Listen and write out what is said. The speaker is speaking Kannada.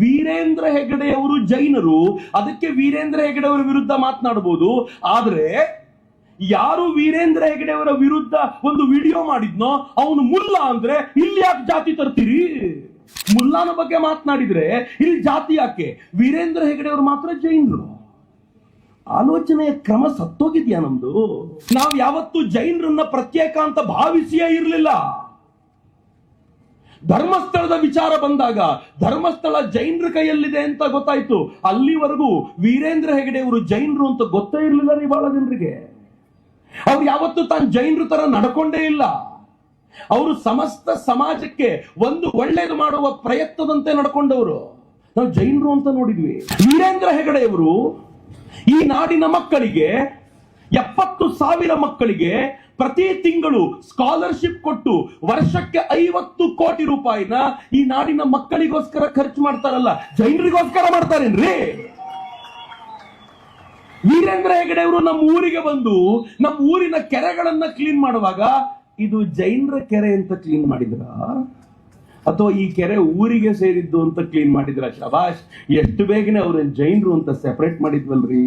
ವೀರೇಂದ್ರ ಹೆಗಡೆ ಅವರು ಜೈನರು, ಅದಕ್ಕೆ ವೀರೇಂದ್ರ ಹೆಗಡೆ ಅವರ ವಿರುದ್ಧ ಮಾತನಾಡಬಹುದು. ಆದ್ರೆ ಯಾರು ವೀರೇಂದ್ರ ಹೆಗಡೆ ಅವರ ವಿರುದ್ಧ ಒಂದು ವಿಡಿಯೋ ಮಾಡಿದ್ನೋ ಅವನು ಮುಲ್ಲಾ ಅಂದ್ರೆ ಇಲ್ಲಿ ಯಾಕೆ ಜಾತಿ ತರ್ತೀರಿ? ಮುಲ್ಲಾನ ಬಗ್ಗೆ ಮಾತನಾಡಿದ್ರೆ ಇಲ್ಲಿ ಜಾತಿ ಯಾಕೆ? ವೀರೇಂದ್ರ ಹೆಗಡೆ ಅವರು ಮಾತ್ರ ಜೈನರು. ಆಲೋಚನೆಯ ಕ್ರಮ ಸತ್ತೋಗಿದ್ಯಾ ನಮ್ದು? ನಾವು ಯಾವತ್ತು ಜೈನರನ್ನ ಪ್ರತ್ಯೇಕ ಅಂತ ಭಾವಿಸಿಯೇ ಇರಲಿಲ್ಲ. ಧರ್ಮಸ್ಥಳದ ವಿಚಾರ ಬಂದಾಗ ಧರ್ಮಸ್ಥಳ ಜೈನರ ಕೈಯಲ್ಲಿದೆ ಅಂತ ಗೊತ್ತಾಯ್ತು. ಅಲ್ಲಿವರೆಗೂ ವೀರೇಂದ್ರ ಹೆಗಡೆ ಅವರು ಜೈನರು ಅಂತ ಗೊತ್ತೇ ಇರಲಿಲ್ಲ ರೀ ಬಹಳ ಜನರಿಗೆ. ಅವ್ರು ಯಾವತ್ತು ತಾನು ಜೈನರ ತರ ನಡ್ಕೊಂಡೇ ಇಲ್ಲ. ಅವರು ಸಮಸ್ತ ಸಮಾಜಕ್ಕೆ ಒಂದು ಒಳ್ಳೇದು ಮಾಡುವ ಪ್ರಯತ್ನದಂತೆ ನಡ್ಕೊಂಡವರು. ನಾವು ಜೈನರು ಅಂತ ನೋಡಿದ್ವಿ. ವೀರೇಂದ್ರ ಹೆಗಡೆಯವರು ಈ ನಾಡಿನ ಮಕ್ಕಳಿಗೆ 70,000 ಮಕ್ಕಳಿಗೆ ಪ್ರತಿ ತಿಂಗಳು ಸ್ಕಾಲರ್ಶಿಪ್ ಕೊಟ್ಟು ವರ್ಷಕ್ಕೆ 50 ಕೋಟಿ ರೂಪಾಯಿನ ಈ ನಾಡಿನ ಮಕ್ಕಳಿಗೋಸ್ಕರ ಖರ್ಚು ಮಾಡ್ತಾರಲ್ಲ, ಜೈನರಿಗೋಸ್ಕರ ಮಾಡ್ತಾರೇನ್ರಿ? ವೀರೇಂದ್ರ ಹೆಗಡೆ ಅವರು ನಮ್ಮ ಊರಿಗೆ ಬಂದು ನಮ್ಮ ಊರಿನ ಕೆರೆಗಳನ್ನ ಕ್ಲೀನ್ ಮಾಡುವಾಗ ಇದು ಜೈನರ ಕೆರೆ ಅಂತ ಕ್ಲೀನ್ ಮಾಡಿದ್ರ ಅಥವಾ ಈ ಕೆರೆ ಊರಿಗೆ ಸೇರಿದ್ದು ಅಂತ ಕ್ಲೀನ್ ಮಾಡಿದ್ರ? ಶಬಾಷ್, ಎಷ್ಟು ಬೇಗನೆ ಅವ್ರ ಜೈನರು ಅಂತ ಸೆಪರೇಟ್ ಮಾಡಿದ್ವಲ್ರಿ.